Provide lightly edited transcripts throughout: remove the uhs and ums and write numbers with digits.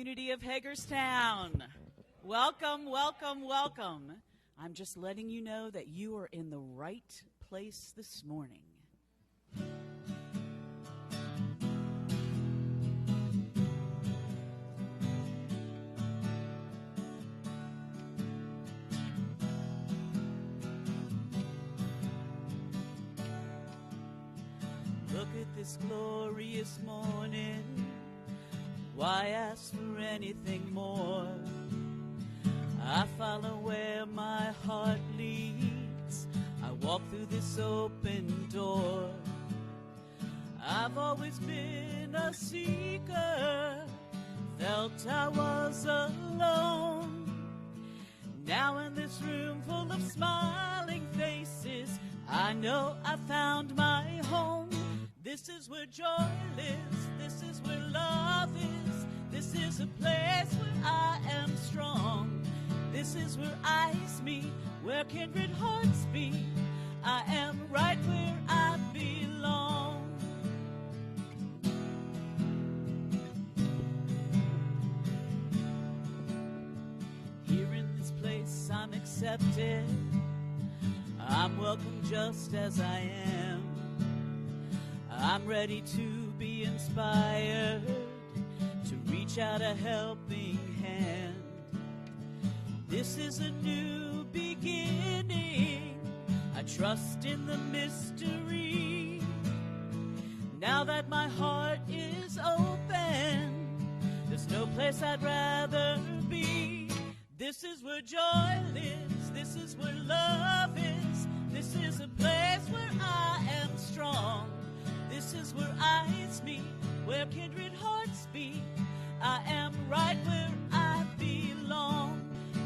Unity of Hagerstown. Welcome, welcome, welcome. I'm just letting you know that you are in the right place this morning. Look at this glorious morning. Why ask for anything more? I follow where my heart leads. I walk through this open door. I've always been a seeker, felt I was alone. Now in this room full of smiling faces, I know I found my home. This is where joy lives, this is where love is, this is a place where I am strong. This is where eyes meet, where kindred hearts beat. I am right where I belong. Here in this place I'm accepted, I'm welcome just as I am. I'm ready to be inspired, to reach out a helping hand. This is a new beginning, I trust in the mystery. Now that my heart is open, there's no place I'd rather be. This is where joy lives, this is where love is, this is a place where I am strong. This is where eyes meet, where kindred hearts beat. I am right where I belong.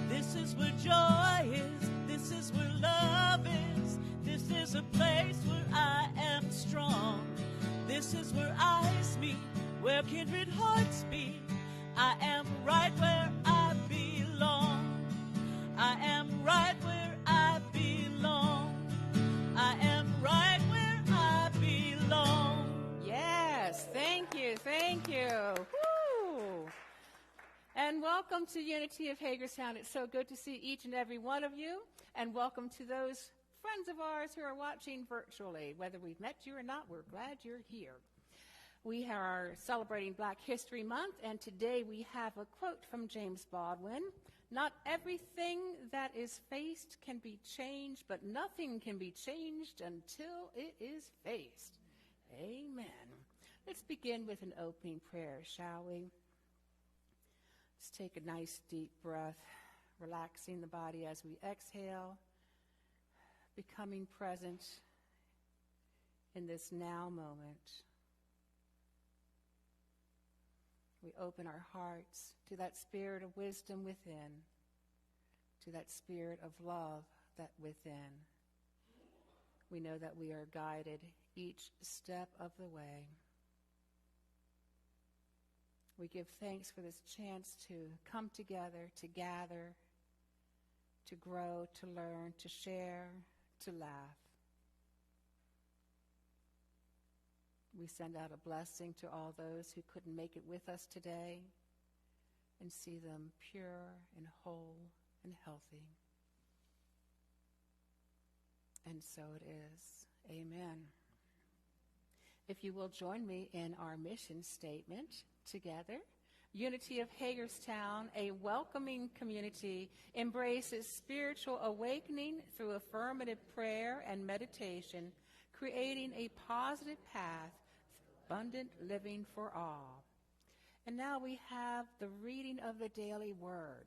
This is where joy is, this is where love is, this is a place where I am strong. This is where eyes meet, where kindred hearts beat. I am right where I belong. I am right where I belong. I am right where I belong. Yes, thank you, thank you. Woo. And welcome to Unity of Hagerstown. It's so good to see each and every one of you. And welcome to those friends of ours who are watching virtually. Whether we've met you or not, we're glad you're here. We are celebrating Black History Month, and today we have a quote from James Baldwin. Not everything that is faced can be changed, but nothing can be changed until it is faced. Amen. Let's begin with an opening prayer, shall we? Let's take a nice deep breath, relaxing the body as we exhale, becoming present in this now moment. We open our hearts to that spirit of wisdom within, to that spirit of love that within. We know that we are guided each step of the way. We give thanks for this chance to come together, to gather, to grow, to learn, to share, to laugh. We send out a blessing to all those who couldn't make it with us today and see them pure and whole and healthy. And so it is. Amen. If you will join me in our mission statement together. Unity of Hagerstown, a welcoming community, embraces spiritual awakening through affirmative prayer and meditation, creating a positive path for abundant living for all. And now we have the reading of the daily word.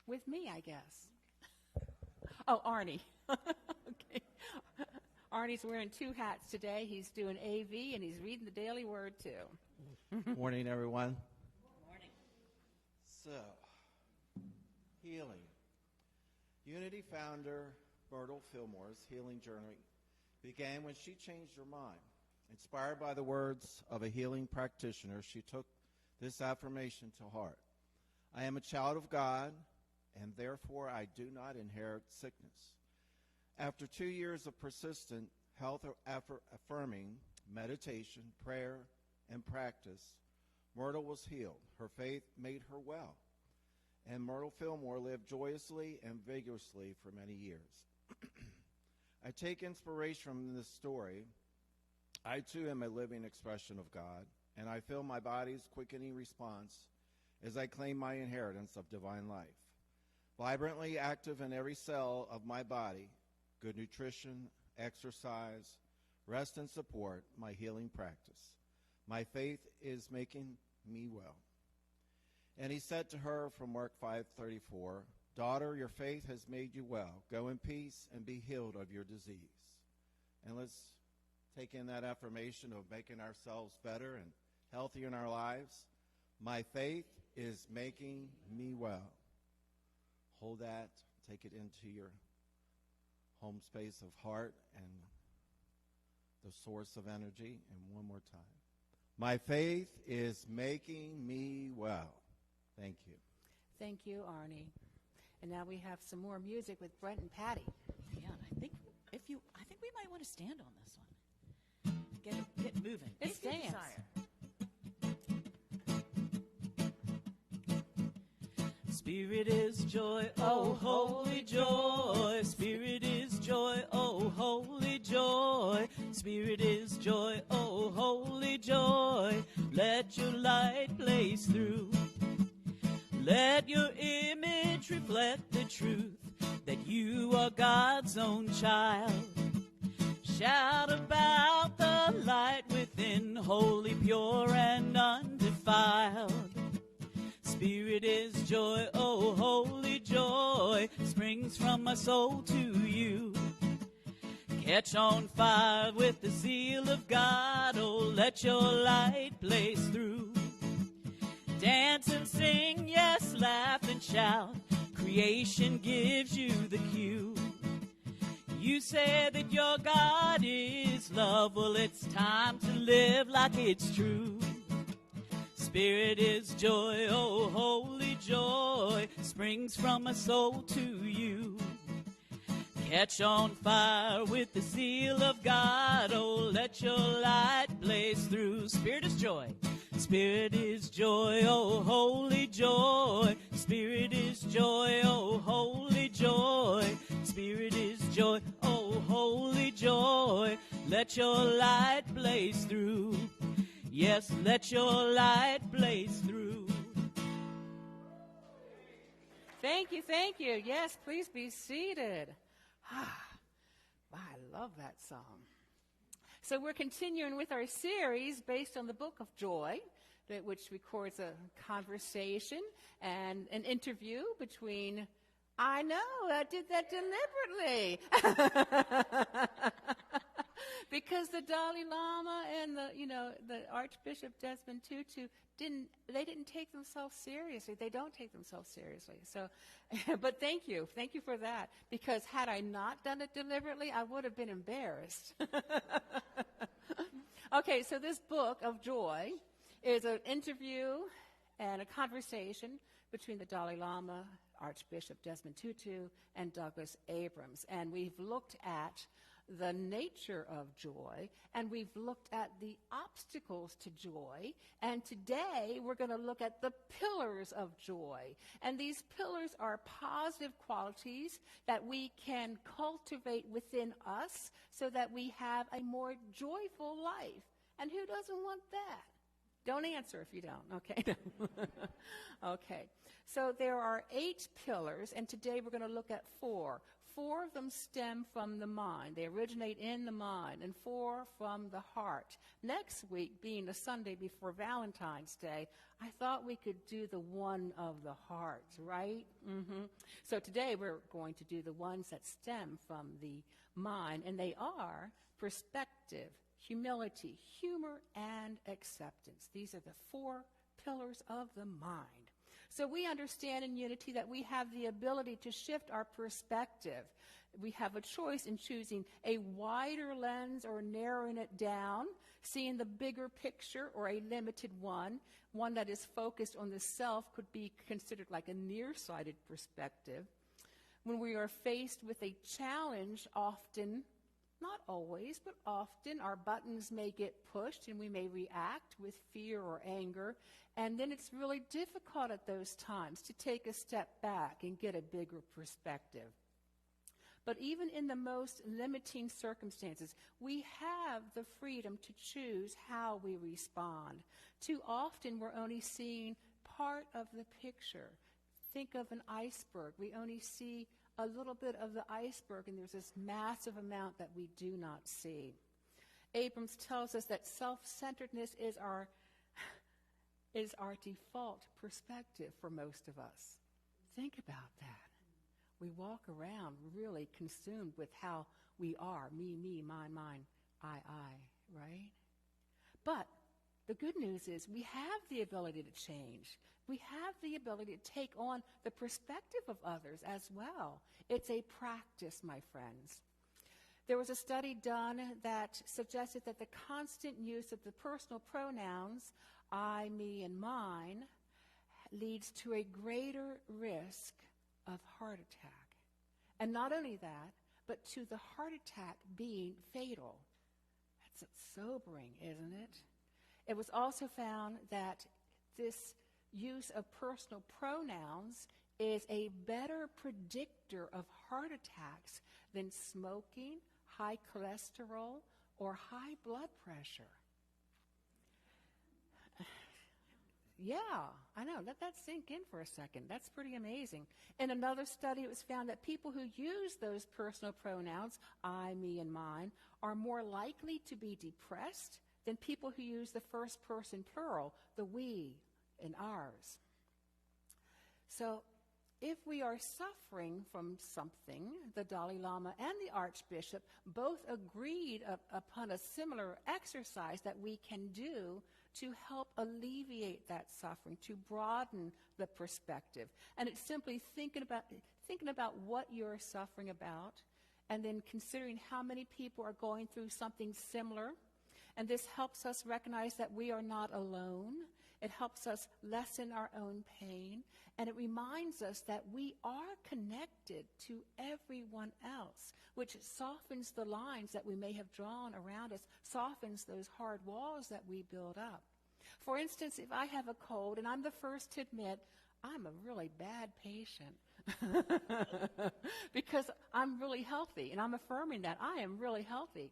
With me, I guess. Oh, Arnie. Okay. Arnie's wearing two hats today. He's doing AV and he's reading the daily word too. Morning, everyone. Good morning. So, healing. Unity founder Myrtle Fillmore's healing journey began when she changed her mind. Inspired by the words of a healing practitioner, she took this affirmation to heart. I am a child of God, and therefore I do not inherit sickness. After 2 years of persistent health affirming meditation, prayer, and practice, Myrtle was healed. Her faith made her well. And Myrtle Fillmore lived joyously and vigorously for many years. I take inspiration from this story. I too am a living expression of God, and I feel my body's quickening response as I claim my inheritance of divine life. Vibrantly active in every cell of my body, good nutrition, exercise, rest and support, my healing practice. My faith is making me well. And he said to her from Mark 5:34, Daughter, your faith has made you well. Go in peace and be healed of your disease. And let's take in that affirmation of making ourselves better and healthier in our lives. My faith is making me well. Hold that. Take it into your home space of heart and the source of energy. And one more time. My faith is making me well. Thank you. Thank you, Arnie. And now we have some more music with Brent and Patty. Yeah, and I think we might want to stand on this one. Get moving. It's If you dance. desire. Spirit is joy, oh holy joy. Spirit is joy, oh holy joy. Spirit is joy, oh holy joy. Let your light blaze through. Let your image reflect the truth that you are God's own child. Shout about the light within, holy, pure, and undefiled. Spirit is joy, oh holy joy, springs from my soul to you. Catch on fire with the zeal of God, oh let your light blaze through. Dance and sing, yes, laugh and shout, creation gives you the cue. You say that your God is love, well it's time to live like it's true. Spirit is joy, oh holy joy, springs from my soul to you. Catch on fire with the zeal of God, oh let your light blaze through. Spirit is joy. Spirit is joy, oh holy joy. Spirit is joy, oh holy joy. Spirit is joy, oh holy joy. Let your light blaze through. Yes, let your light blaze through. Thank you, thank you. Yes, please be seated. I love that song. So we're continuing with our series based on the book of Joy, which records a conversation and an interview between, I know, I did that deliberately. Because the Dalai Lama and the Archbishop Desmond Tutu didn't take themselves seriously. They don't take themselves seriously. So, but thank you for that. Because had I not done it deliberately, I would have been embarrassed. Okay, so this book of Joy is an interview and a conversation between the Dalai Lama, Archbishop Desmond Tutu, and Douglas Abrams. And we've looked at the nature of joy, and we've looked at the obstacles to joy, and today we're going to look at the pillars of joy. And these pillars are positive qualities that we can cultivate within us so that we have a more joyful life. And who doesn't want that? Don't answer if you don't, okay? Okay, so there are 8 pillars, and today we're going to look at 4. 4 of them stem from the mind. They originate in the mind, and 4 from the heart. Next week, being the Sunday before Valentine's Day, I thought we could do the one of the heart, right? So today we're going to do the ones that stem from the mind, and they are perspective, humility, humor, and acceptance. These are the 4 pillars of the mind. So we understand in Unity that we have the ability to shift our perspective. We have a choice in choosing a wider lens or narrowing it down, seeing the bigger picture or a limited one. One that is focused on the self could be considered like a nearsighted perspective. When we are faced with a challenge, often Not always, but often our buttons may get pushed and we may react with fear or anger, and then it's really difficult at those times to take a step back and get a bigger perspective. But even in the most limiting circumstances, we have the freedom to choose how we respond. Too often we're only seeing part of the picture. Think of an iceberg. We only see a little bit of the iceberg, and there's this massive amount that we do not see. Abrams tells us that self-centeredness is our default perspective for most of us. Think about that. We walk around really consumed with how we are, me, mine, I, right? But the good news is we have the ability to change. We have the ability to take on the perspective of others as well. It's a practice, my friends. There was a study done that suggested that the constant use of the personal pronouns, I, me, and mine, leads to a greater risk of heart attack. And not only that, but to the heart attack being fatal. That's sobering, isn't it? It was also found that this use of personal pronouns is a better predictor of heart attacks than smoking, high cholesterol, or high blood pressure. Yeah, I know. Let that sink in for a second. That's pretty amazing. In another study, it was found that people who use those personal pronouns, I, me, and mine, are more likely to be depressed than people who use the first person plural, the we and ours. So if we are suffering from something, the Dalai Lama and the Archbishop both agreed upon a similar exercise that we can do to help alleviate that suffering, to broaden the perspective. And it's simply thinking about what you're suffering about, and then considering how many people are going through something similar. And this helps us recognize that we are not alone. It helps us lessen our own pain, and it reminds us that we are connected to everyone else, which softens the lines that we may have drawn around us, softens those hard walls that we build up. For instance, if I have a cold, and I'm the first to admit I'm a really bad patient because I'm really healthy, and I'm affirming that I am really healthy.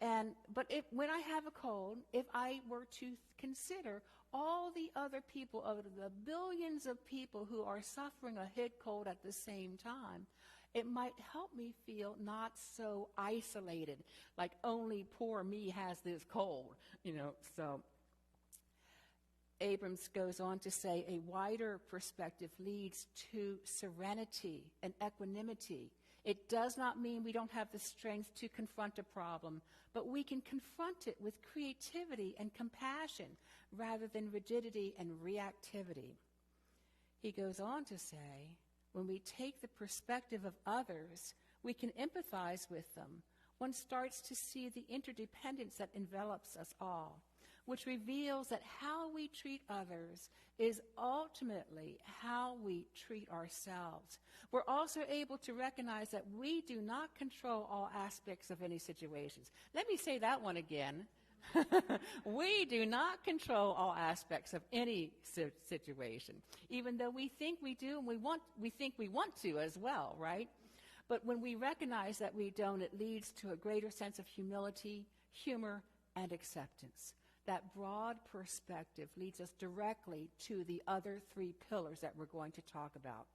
But when I have a cold, if I were to consider all the other people, of the billions of people who are suffering a head cold at the same time, it might help me feel not so isolated, like only poor me has this cold, So Abrams goes on to say a wider perspective leads to serenity and equanimity. It does not mean we don't have the strength to confront a problem, but we can confront it with creativity and compassion rather than rigidity and reactivity. He goes on to say, when we take the perspective of others, we can empathize with them. One starts to see the interdependence that envelops us all, which reveals that how we treat others is ultimately how we treat ourselves. We're also able to recognize that we do not control all aspects of any situations. Let me say that one again. We do not control all aspects of any situation, even though we think we do, and we think we want to as well, right? But when we recognize that we don't, it leads to a greater sense of humility, humor, and acceptance. That broad perspective leads us directly to the other three pillars that we're going to talk about.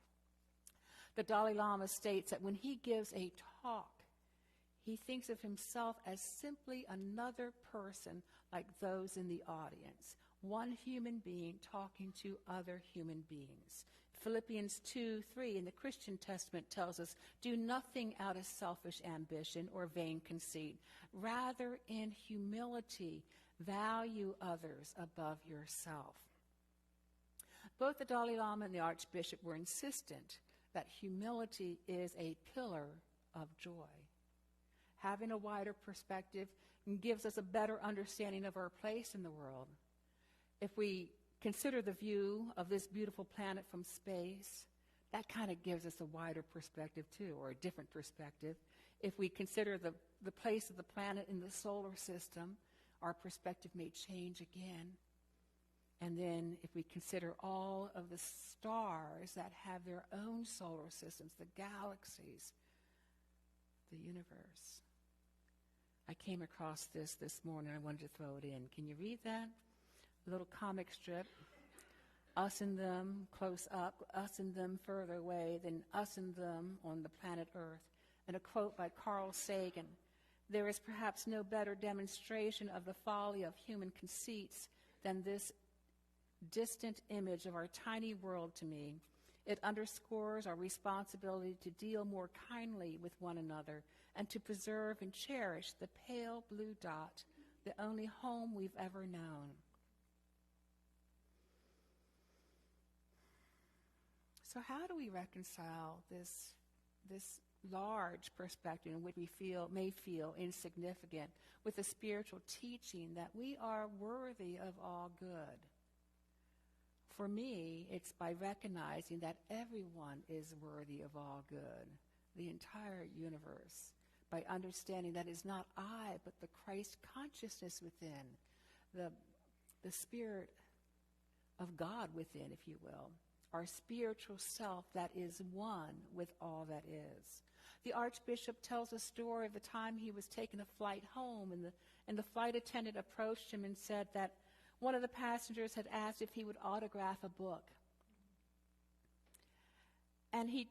The Dalai Lama states that when he gives a talk, he thinks of himself as simply another person like those in the audience, one human being talking to other human beings. Philippians 2:3 in the Christian Testament tells us, do nothing out of selfish ambition or vain conceit. Rather, in humility, value others above yourself. Both the Dalai Lama and the Archbishop were insistent that humility is a pillar of joy. Having a wider perspective gives us a better understanding of our place in the world. If we consider the view of this beautiful planet from space, that kind of gives us a wider perspective too, or a different perspective. If we consider the the place of the planet in the solar system, our perspective may change again. And then if we consider all of the stars that have their own solar systems, the galaxies, the universe. I came across this morning. I wanted to throw it in. Can you read that? A little comic strip. Us and them close up, us and them further away, then us and them on the planet Earth. And a quote by Carl Sagan. There is perhaps no better demonstration of the folly of human conceits than this distant image of our tiny world to me. It underscores our responsibility to deal more kindly with one another and to preserve and cherish the pale blue dot, the only home we've ever known. So how do we reconcile this large perspective in which we may feel insignificant with the spiritual teaching that we are worthy of all good? For me, it's by recognizing that everyone is worthy of all good, the entire universe, by understanding that it's not I, but the Christ consciousness within, the Spirit of God within, if you will, our spiritual self that is one with all that is. The Archbishop tells a story of the time he was taking a flight home, and the flight attendant approached him and said that one of the passengers had asked if he would autograph a book. And he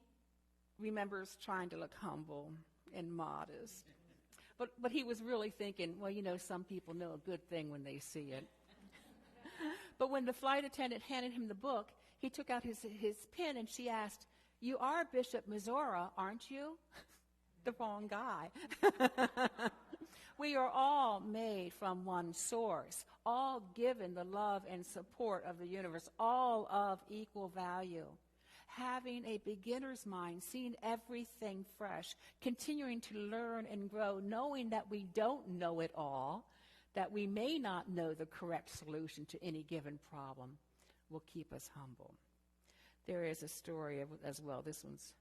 remembers trying to look humble and modest. But he was really thinking, well, some people know a good thing when they see it. But when the flight attendant handed him the book, he took out his pen and she asked, "You are Bishop Mizora, aren't you?" The wrong guy. We are all made from one source, all given the love and support of the universe, all of equal value. Having a beginner's mind, seeing everything fresh, continuing to learn and grow, knowing that we don't know it all, that we may not know the correct solution to any given problem, will keep us humble. There is a story as well. This one's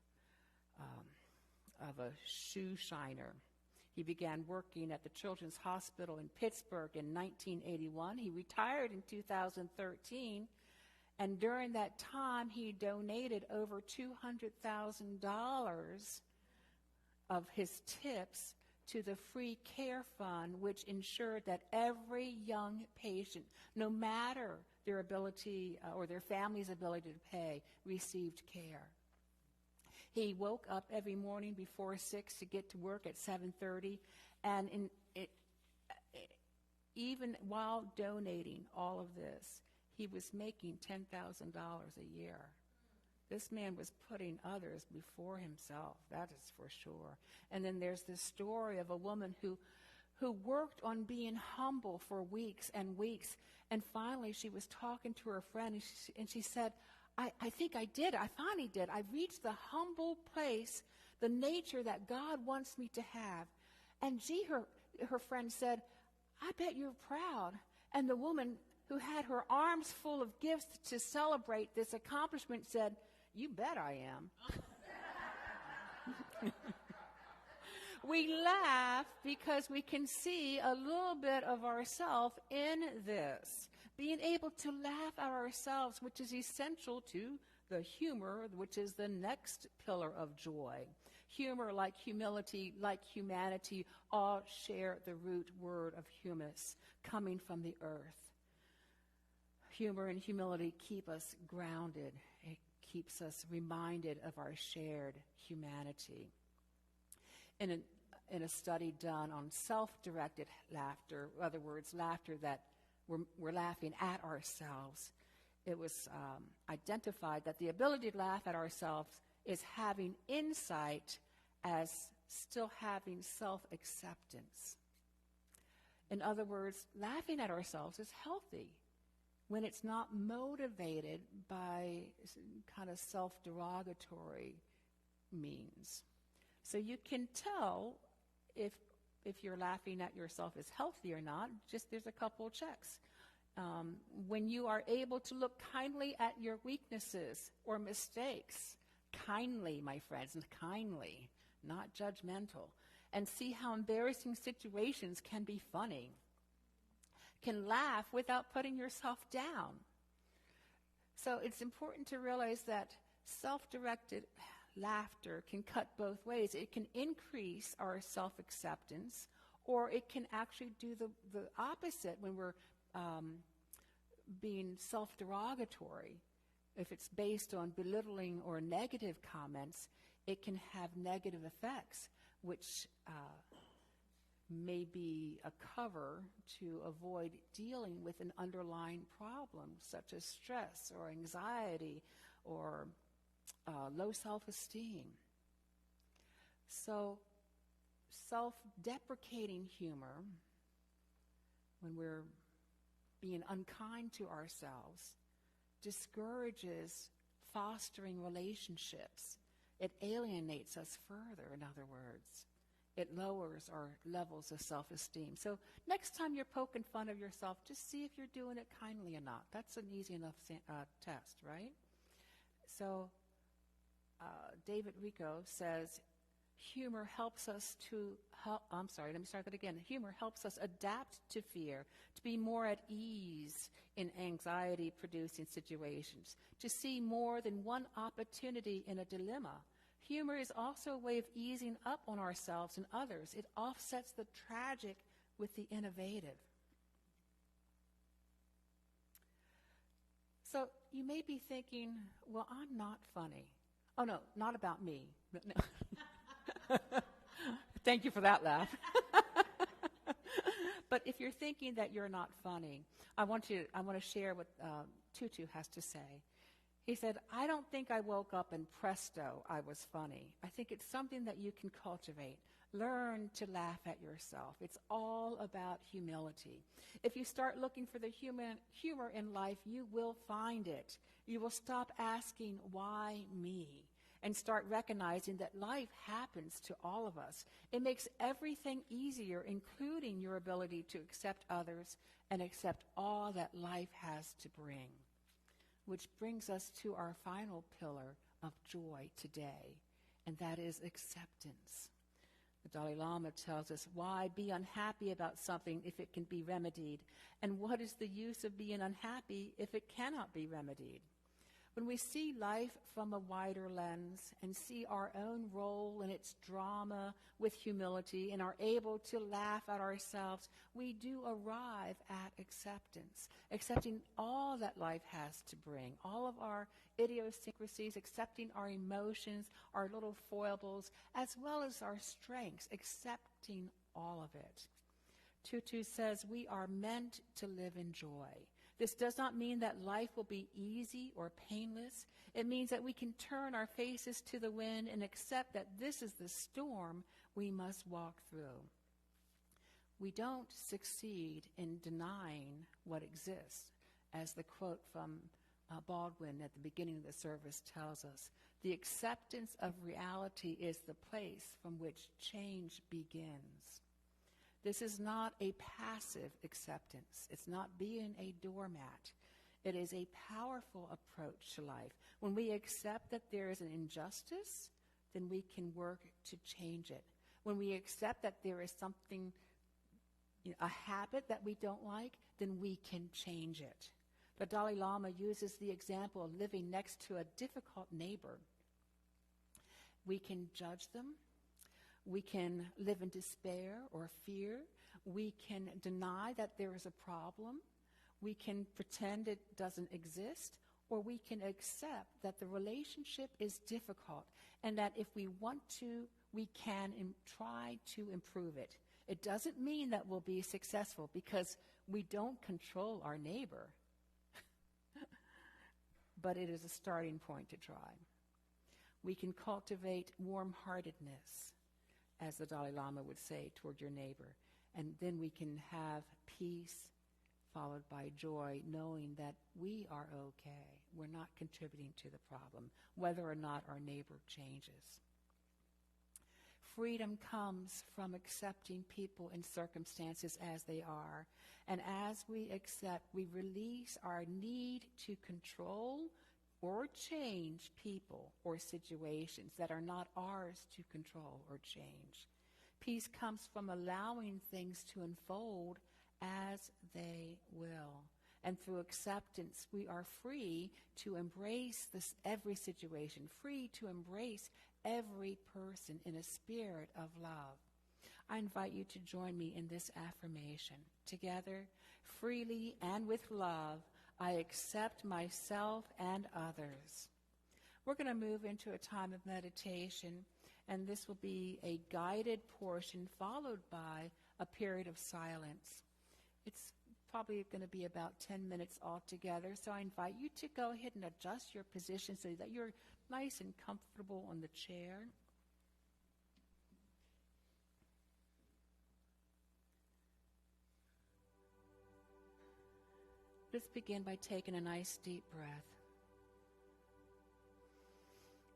of a shoe shiner. He began working at the Children's Hospital in Pittsburgh in 1981. He retired in 2013, and during that time, he donated over $200,000 of his tips to the free care fund, which ensured that every young patient, no matter their ability or their family's ability to pay, received care. He woke up every morning before 6 to get to work at 7:30, and even while donating all of this, he was making $10,000 a year. This man was putting others before himself, that is for sure. And then there's this story of a woman who worked on being humble for weeks and weeks, and finally she was talking to her friend, and she said, I think I did. I finally did. I reached the humble place, the nature that God wants me to have. And her friend said, I bet you're proud. And the woman who had her arms full of gifts to celebrate this accomplishment said, you bet I am. We laugh because we can see a little bit of ourselves in this. Being able to laugh at ourselves, which is essential to the humor, which is the next pillar of joy. Humor, like humility, like humanity, all share the root word of humus, coming from the earth. Humor and humility keep us grounded. It keeps us reminded of our shared humanity. In a study done on self-directed laughter, in other words, laughter that we're laughing at ourselves, it was identified that the ability to laugh at ourselves is having insight as still having self-acceptance. In other words, laughing at ourselves is healthy when it's not motivated by kind of self-derogatory means. So you can tell if you're laughing at yourself is healthy or not. Just there's a couple of checks. When you are able to look kindly at your weaknesses or mistakes, kindly, my friends, and kindly, not judgmental, and see how embarrassing situations can be funny. Can laugh without putting yourself down. So it's important to realize that self-directed laughter can cut both ways. It can increase our self-acceptance, or it can actually do the opposite when we're being self-derogatory. If it's based on belittling or negative comments, it can have negative effects, which may be a cover to avoid dealing with an underlying problem, such as stress or anxiety or low self-esteem. So self-deprecating humor, when we're being unkind to ourselves, discourages fostering relationships. It alienates us further, in other words. It lowers our levels of self-esteem. So next time you're poking fun of yourself, just see if you're doing it kindly or not. That's an easy enough test, right? So David Rico says, humor helps us Humor helps us adapt to fear, to be more at ease in anxiety-producing situations, to see more than one opportunity in a dilemma. Humor is also a way of easing up on ourselves and others. It offsets the tragic with the innovative. So you may be thinking, well, I'm not funny. Oh, no, not about me. No. Thank you for that laugh. But if you're thinking that you're not funny, I want to share what Tutu has to say. He said, I don't think I woke up and presto, I was funny. I think it's something that you can cultivate. Learn to laugh at yourself. It's all about humility. If you start looking for the humor in life, you will find it. You will stop asking, why me? And start recognizing that life happens to all of us. It makes everything easier, including your ability to accept others and accept all that life has to bring. Which brings us to our final pillar of joy today, and that is acceptance. The Dalai Lama tells us, why be unhappy about something if it can be remedied? And what is the use of being unhappy if it cannot be remedied? When we see life from a wider lens and see our own role in its drama with humility and are able to laugh at ourselves, we do arrive at acceptance, accepting all that life has to bring, all of our idiosyncrasies, accepting our emotions, our little foibles, as well as our strengths, accepting all of it. Tutu says we are meant to live in joy. This does not mean that life will be easy or painless. It means that we can turn our faces to the wind and accept that this is the storm we must walk through. We don't succeed in denying what exists, as the quote from Baldwin at the beginning of the service tells us. The acceptance of reality is the place from which change begins. This is not a passive acceptance. It's not being a doormat. It is a powerful approach to life. When we accept that there is an injustice, then we can work to change it. When we accept that there is something, a habit that we don't like, then we can change it. The Dalai Lama uses the example of living next to a difficult neighbor. We can judge them. We can live in despair or fear. We can deny that there is a problem. We can pretend it doesn't exist, or we can accept that the relationship is difficult and that if we want to, we can try to improve it. It doesn't mean that we'll be successful because we don't control our neighbor. But it is a starting point to try. We can cultivate warm-heartedness, as the Dalai Lama would say, toward your neighbor. And then we can have peace followed by joy, knowing that we are okay. We're not contributing to the problem, whether or not our neighbor changes. Freedom comes from accepting people and circumstances as they are. And as we accept, we release our need to control or change people or situations that are not ours to control or change. Peace comes from allowing things to unfold as they will. And through acceptance, we are free to embrace this every situation, free to embrace every person in a spirit of love. I invite you to join me in this affirmation. Together, freely and with love, I accept myself and others. We're going to move into a time of meditation, and this will be a guided portion followed by a period of silence. It's probably going to be about 10 minutes altogether, so I invite you to go ahead and adjust your position so that you're nice and comfortable on the chair. Let's begin by taking a nice deep breath.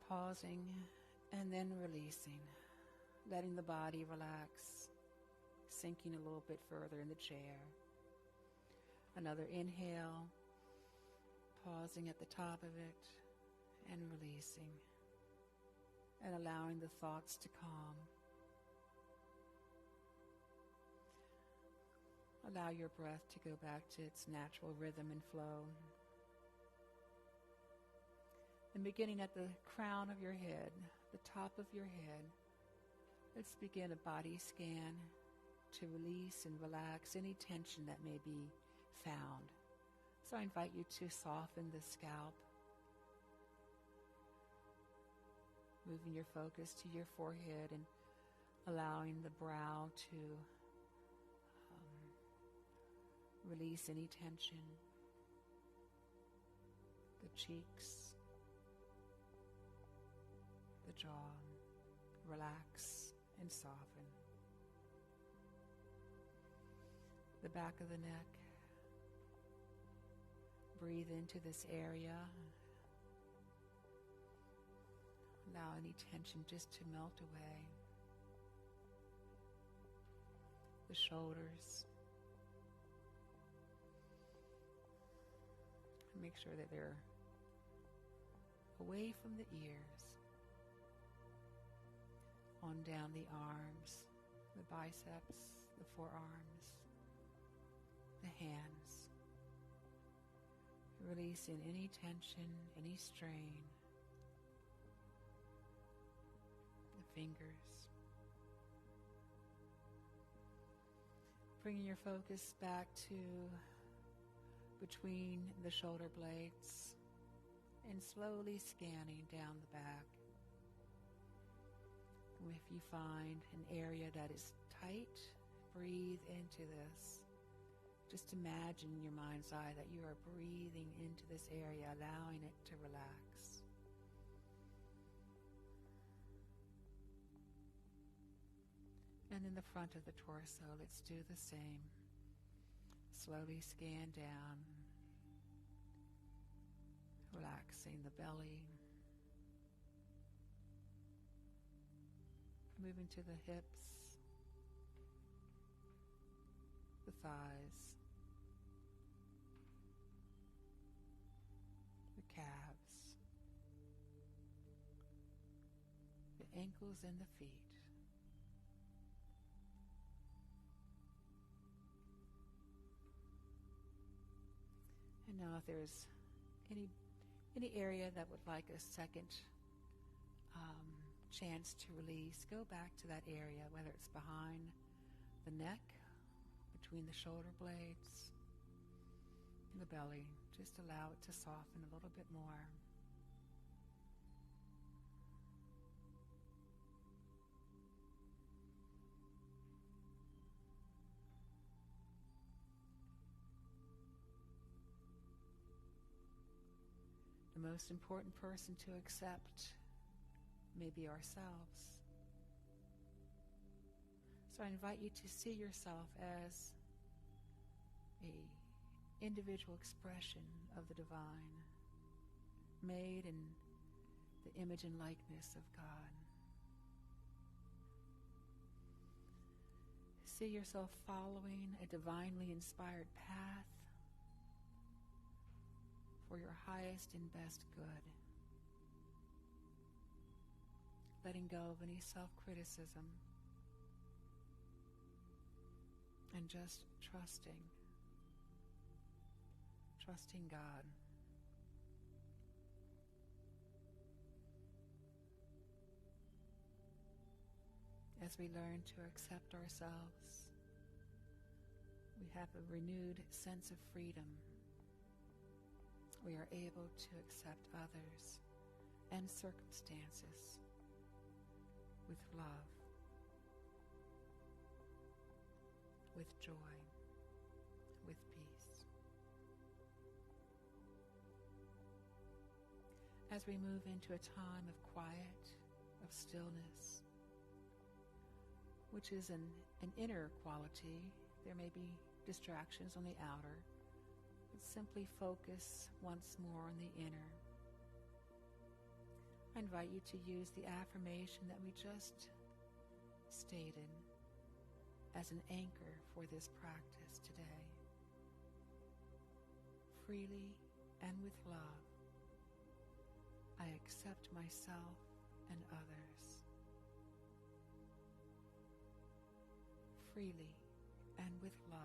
Pausing and then releasing, letting the body relax, sinking a little bit further in the chair. Another inhale, pausing at the top of it and releasing, and allowing the thoughts to calm. Allow your breath to go back to its natural rhythm and flow. And beginning at the crown of your head, the top of your head, let's begin a body scan to release and relax any tension that may be found. So I invite you to soften the scalp, moving your focus to your forehead and allowing the brow to release any tension, the cheeks, the jaw, relax and soften. The back of the neck, breathe into this area. Allow any tension just to melt away. The shoulders. Make sure that they're away from the ears. On down the arms, the biceps, the forearms, the hands. Releasing any tension, any strain. The fingers. Bringing your focus back to between the shoulder blades and slowly scanning down the back. If you find an area that is tight, breathe into this. Just imagine in your mind's eye that you are breathing into this area, allowing it to relax. And in the front of the torso, let's do the same. Slowly scan down, relaxing the belly. Moving to the hips, the thighs, the calves, the ankles and the feet. And now if there's any area that would like a second chance to release, go back to that area, whether it's behind the neck, between the shoulder blades, and the belly. Just allow it to soften a little bit more. The most important person to accept may be ourselves. So I invite you to see yourself as an individual expression of the divine, made in the image and likeness of God. See yourself following a divinely inspired path for your highest and best good. Letting go of any self-criticism, and just trusting God. As we learn to accept ourselves, we have a renewed sense of freedom. We are able to accept others and circumstances with love, with joy, with peace. As we move into a time of quiet, of stillness, which is an inner quality, there may be distractions on the outer, but simply focus once more on the inner. I invite you to use the affirmation that we just stated as an anchor for this practice today. Freely and with love, I accept myself and others. Freely and with love,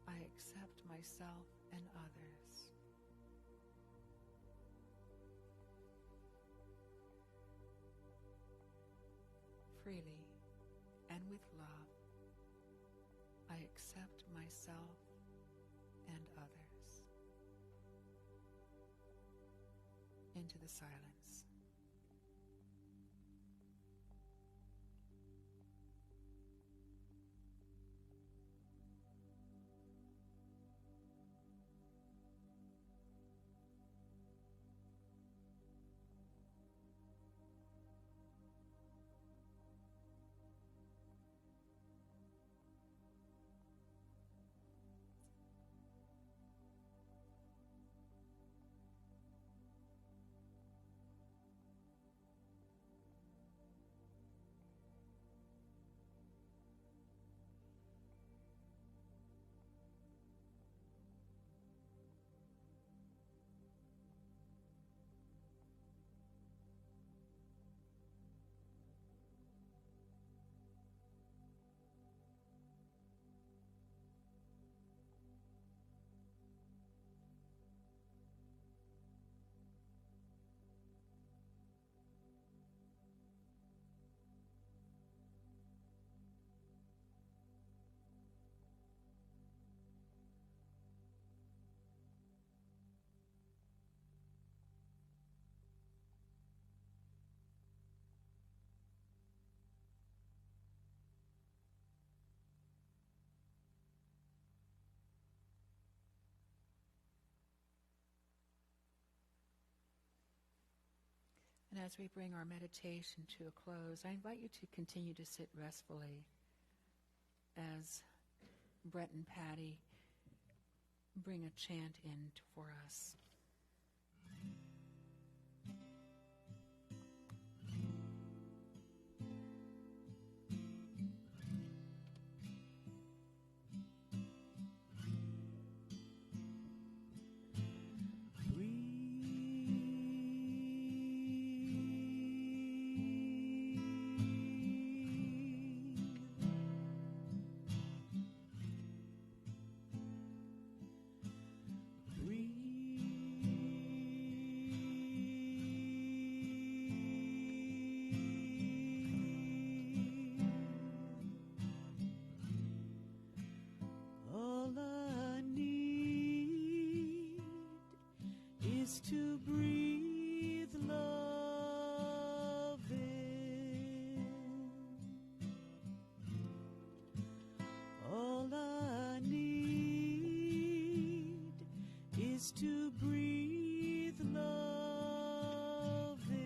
I accept myself and others. Freely and with love, I accept myself and others. Into the silence. And as we bring our meditation to a close, I invite you to continue to sit restfully as Brent and Patty bring a chant in for us. To breathe love in. All I need is to breathe love in.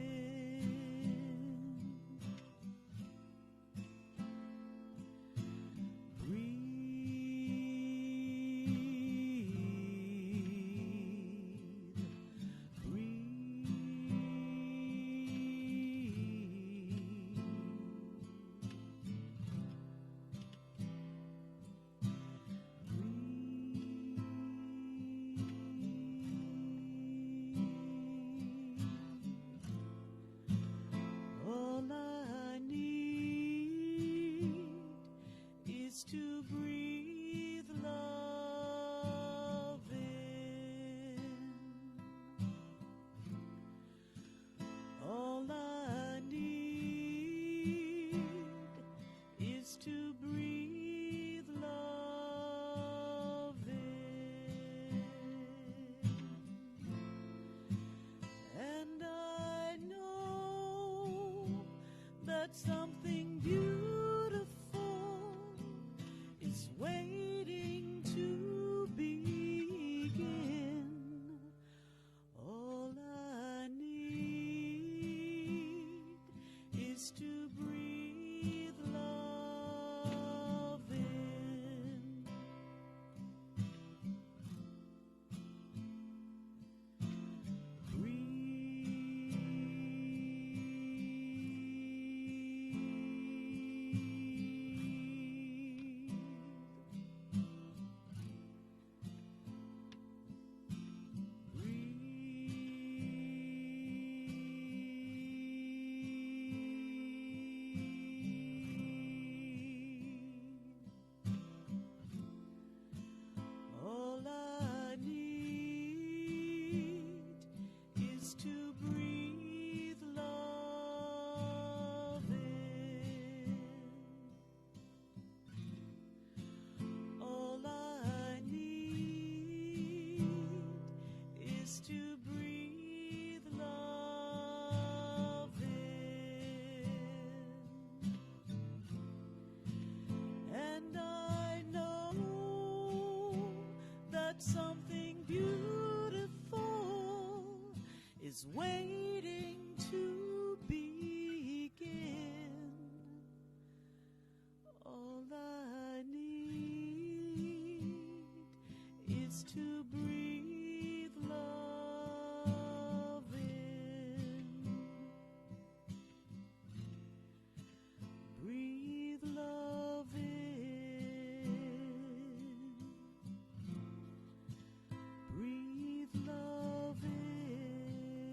something beautiful is waiting to begin. All I need is to breathe love in. All I need is to breathe love in. All I need is to breathe love in. And I know that something beautiful is waiting to begin. All I need is to breathe love in. Breathe love in. Breathe love in.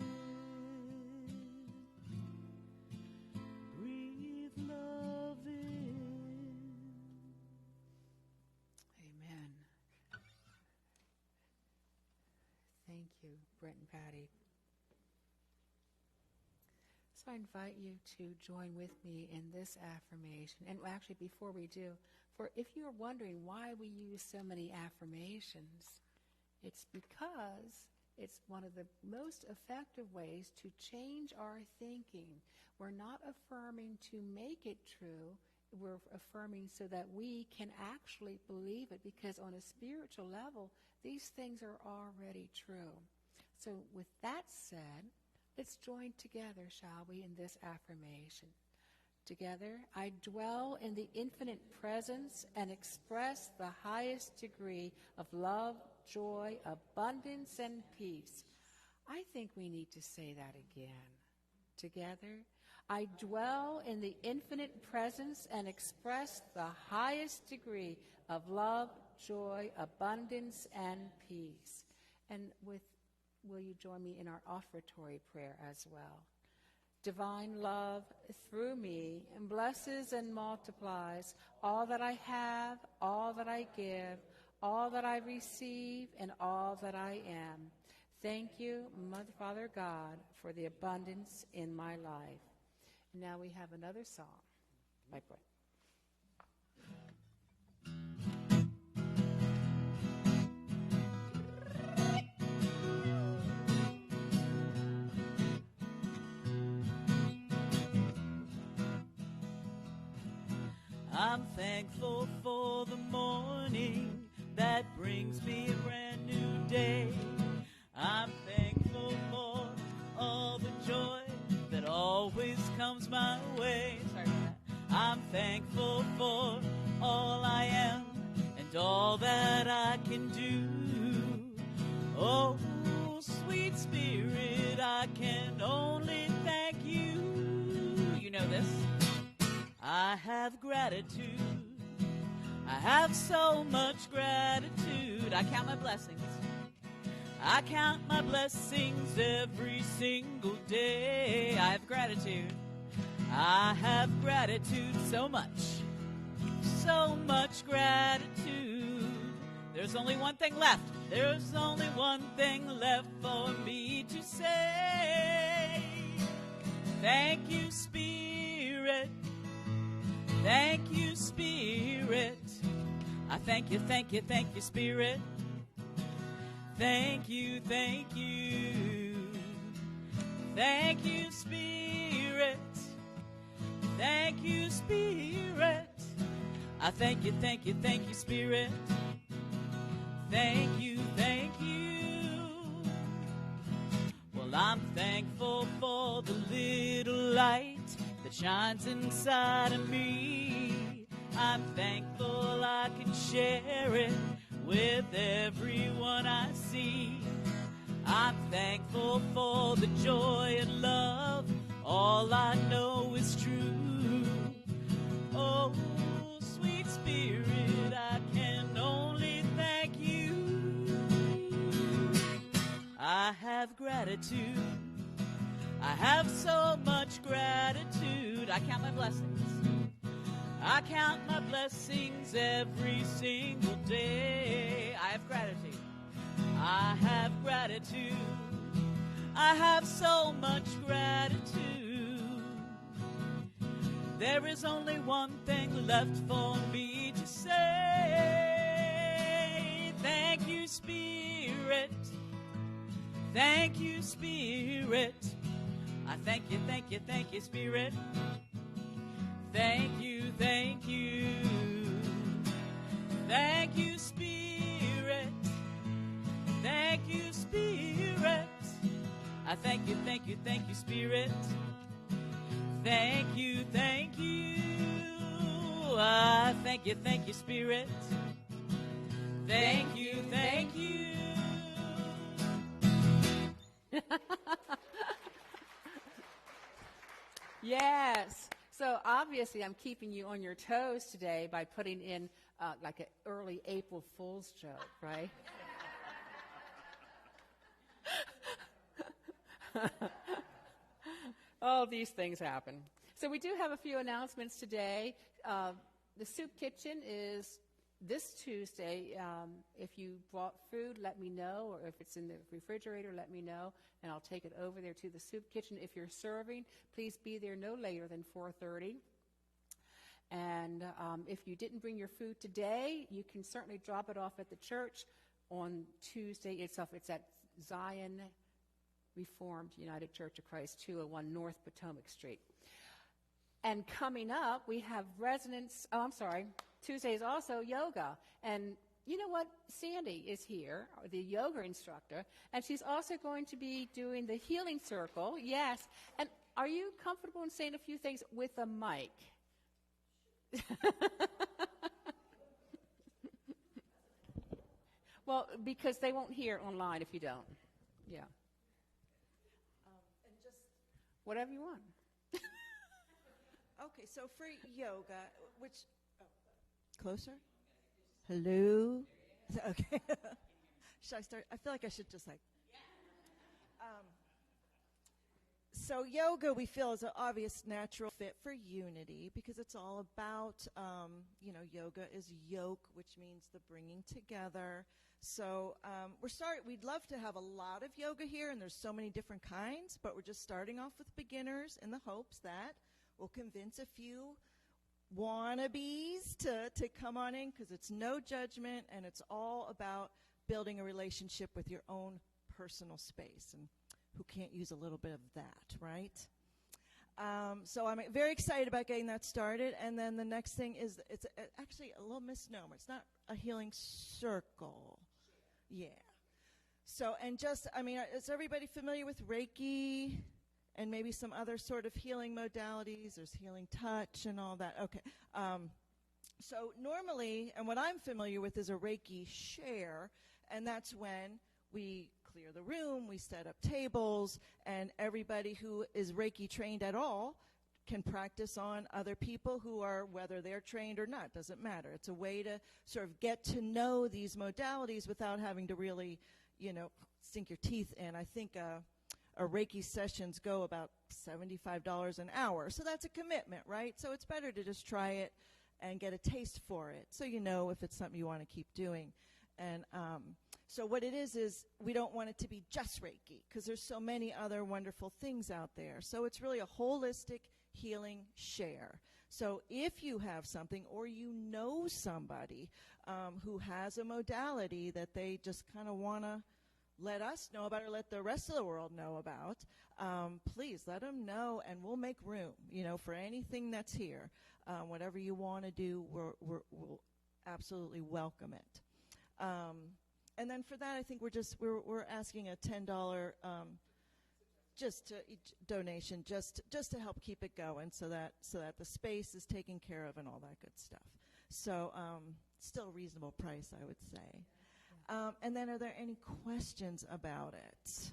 Breathe love in. Amen. Thank you, Brent and Patty. So I invite you to join with me in this affirmation. And actually, before we do, for if you're wondering why we use so many affirmations, it's because it's one of the most effective ways to change our thinking. We're not affirming to make it true. We're affirming so that we can actually believe it, because on a spiritual level, these things are already true. So with that said, let's join together, shall we, in this affirmation. Together, I dwell in the infinite presence and express the highest degree of love, joy, abundance, and peace. I think we need to say that again. Together, I dwell in the infinite presence and express the highest degree of love, joy, abundance, and peace. And will you join me in our offertory prayer as well? Divine love through me and blesses and multiplies all that I have, all that I give, all that I receive, and all that I am. Thank you, Mother, Father God, for the abundance in my life. Now we have another song by Brent. I'm thankful for the morning that brings me a brand new day. I'm thankful for all the joy that always comes my way. Sorry about that. I'm thankful for all I am and all that I can do. Oh, sweet Spirit, I can only thank you. You know this. I have gratitude. I have so much gratitude. I count my blessings. I count my blessings every single day. I have gratitude. I have gratitude so much gratitude. There's only one thing left. There's only one thing left for me to say. Thank you, Spirit. Thank you, Spirit. I thank you, Spirit. Thank you. Thank you, Spirit. Thank you, Spirit. I thank you, Spirit. Thank you, thank you. Well, I'm thankful for the little light that shines inside of me. I'm thankful I can share it with everyone I see. I'm thankful for the joy and love. All I know is true. Oh, sweet Spirit, I can only thank you. I have gratitude. I have so much gratitude. I count my blessings. I count my blessings every single day. I have gratitude. I have gratitude. I have so much gratitude. There is only one thing left for me to say. Thank you, Spirit. Thank you, Spirit. I thank you, Spirit. Thank you, thank you. Thank you, Spirit. Thank you, Spirit. I thank you, Spirit. Thank you, thank you. I thank you, Spirit. Thank you, thank you. Yes. So obviously I'm keeping you on your toes today by putting in like an early April Fool's joke, right? Oh, these things happen. So we do have a few announcements today. The soup kitchen is this Tuesday. If you brought food, let me know, or if it's in the refrigerator, let me know, and I'll take it over there to the soup kitchen. If you're serving, please be there no later than 4:30. And if you didn't bring your food today, you can certainly drop it off at the church on Tuesday itself. It's at Zion Reformed United Church of Christ, 201 North Potomac Street. And coming up, we have Tuesday is also yoga. And you know what? Sandy is here, the yoga instructor, and she's also going to be doing the healing circle. Yes. And are you comfortable in saying a few things with a mic? Well, because they won't hear online if you don't. Yeah. And just whatever you want. Okay, so for yoga, closer? Hello? Okay. Should I start? I feel like I should just so yoga we feel is an obvious natural fit for unity because it's all about, yoga is yoke, which means the bringing together. So we'd love to have a lot of yoga here, and there's so many different kinds, but we're just starting off with beginners in the hopes that we'll convince a few wannabes to come on in, because it's no judgment, and it's all about building a relationship with your own personal space. And who can't use a little bit of that, right? So I'm very excited about getting that started. And then the next thing is it's actually a little misnomer. It's not a healing circle. Yeah. So, is everybody familiar with Reiki and maybe some other sort of healing modalities? There's healing touch and all that. Okay. So normally, and what I'm familiar with is a Reiki share, and that's when we clear the room, we set up tables, and everybody who is Reiki trained at all can practice on other people who are, whether they're trained or not, doesn't matter. It's a way to sort of get to know these modalities without having to really, sink your teeth in. I think a Reiki sessions go about $75 an hour, so that's a commitment, right? So it's better to just try it and get a taste for it, so you know if it's something you want to keep doing. And so what it is we don't want it to be just Reiki, because there's so many other wonderful things out there. So it's really a holistic healing share. So if you have something, or you know somebody who has a modality that they just kind of want to let us know about or let the rest of the world know about, please let them know, and we'll make room, for anything that's here. Whatever you want to do, we'll absolutely welcome it. And then for that, I think we're asking a $10 donation just to help keep it going, so that the space is taken care of and all that good stuff. So still a reasonable price, I would say. And then, are there any questions about it? Does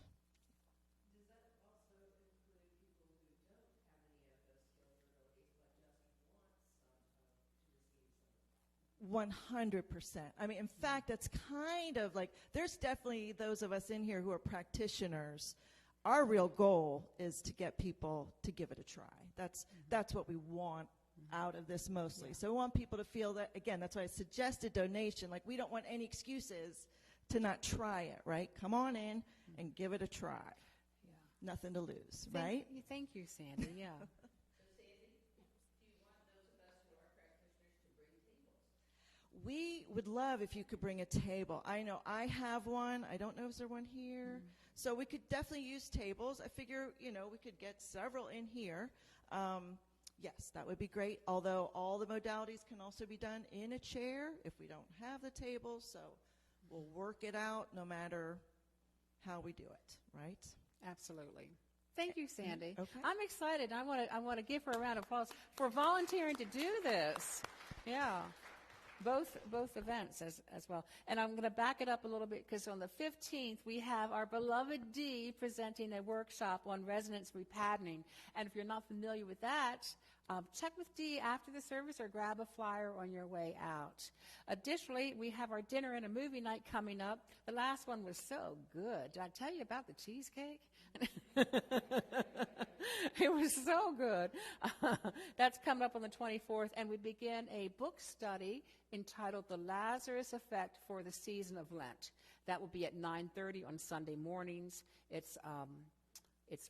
that also include people who don't have any of those skills or abilities, but just want some to receive some? 100%. I mean, in fact, that's kind of like, there's definitely those of us in here who are practitioners. Our real goal is to get people to give it a try. That's what we want out of this mostly. Yeah. So we want people to feel that, again, that's why I suggested donation. Like, we don't want any excuses to not try it, right? Come on in and give it a try. Yeah. Nothing to lose, right? Thank you, Sandy, yeah. So, Sandy, do you want those of us who are practitioners to bring tables? We would love if you could bring a table. I know I have one. I don't know if there's one here. So we could definitely use tables. I figure, we could get several in here. Yes, that would be great, although all the modalities can also be done in a chair if we don't have the table, so we'll work it out no matter how we do it, right? Absolutely. Thank you, Sandy. Okay. I'm excited. I want to give her a round of applause for volunteering to do this. Yeah. Both events as well. And I'm going to back it up a little bit, because on the 15th, we have our beloved Dee presenting a workshop on resonance repatterning. And if you're not familiar with that, check with Dee after the service or grab a flyer on your way out. Additionally, we have our dinner and a movie night coming up. The last one was so good. Did I tell you about the cheesecake? It was so good. That's coming up on the 24th, and we begin a book study entitled The Lazarus Effect for the Season of Lent. That will be at 9:30 on Sunday mornings. It's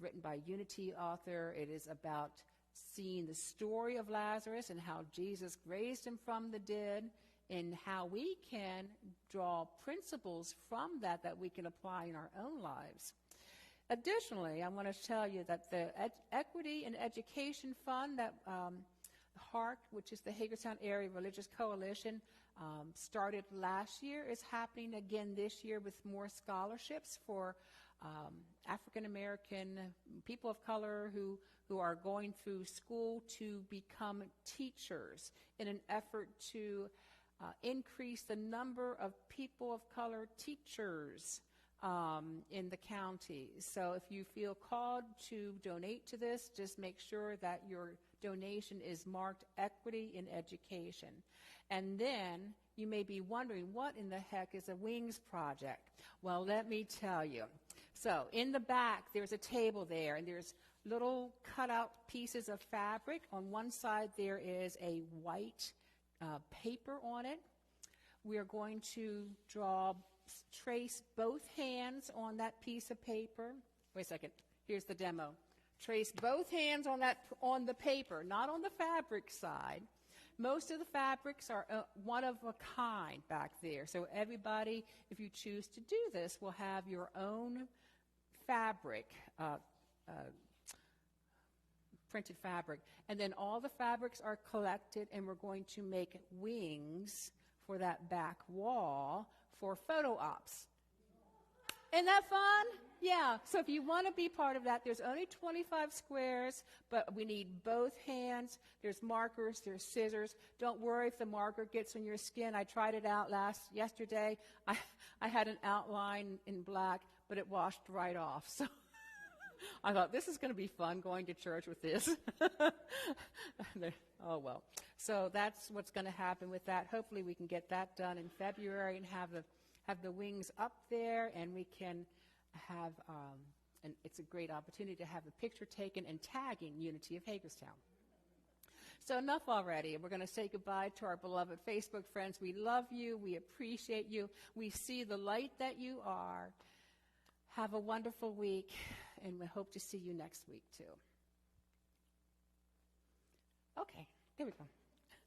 written by a Unity author. It is about seeing the story of Lazarus and how Jesus raised him from the dead, and how we can draw principles from that we can apply in our own lives. Additionally, I want to tell you that the Equity and Education Fund, that HARC, which is the Hagerstown Area Religious Coalition, started last year, is happening again this year with more scholarships for African American people of color who are going through school to become teachers, in an effort to increase the number of people of color teachers in the county. So if you feel called to donate to this, just make sure that your donation is marked Equity in Education. And then you may be wondering, what in the heck is a Wings project? Well, let me tell you. So in the back, there's a table there, and there's little cutout pieces of fabric. On one side, there is a white paper on it. We are going to trace both hands on that piece of paper. Wait a second. Here's the demo. Trace both hands on the paper, not on the fabric side. Most of the fabrics are one of a kind back there. So everybody, if you choose to do this, will have your own fabric, printed fabric. And then all the fabrics are collected, and we're going to make wings for that back wall for photo ops. Isn't that fun? Yeah. So if you want to be part of that, there's only 25 squares, but we need both hands. There's markers, there's scissors. Don't worry if the marker gets on your skin. I tried it out yesterday. I had an outline in black, but it washed right off. So I thought, this is going to be fun going to church with this. Oh, well. So that's what's going to happen with that. Hopefully we can get that done in February and have the wings up there, and we can have, and it's a great opportunity to have a picture taken and tagging Unity of Hagerstown. So enough already. We're going to say goodbye to our beloved Facebook friends. We love you. We appreciate you. We see the light that you are. Have a wonderful week, and we hope to see you next week, too. Okay, there we go.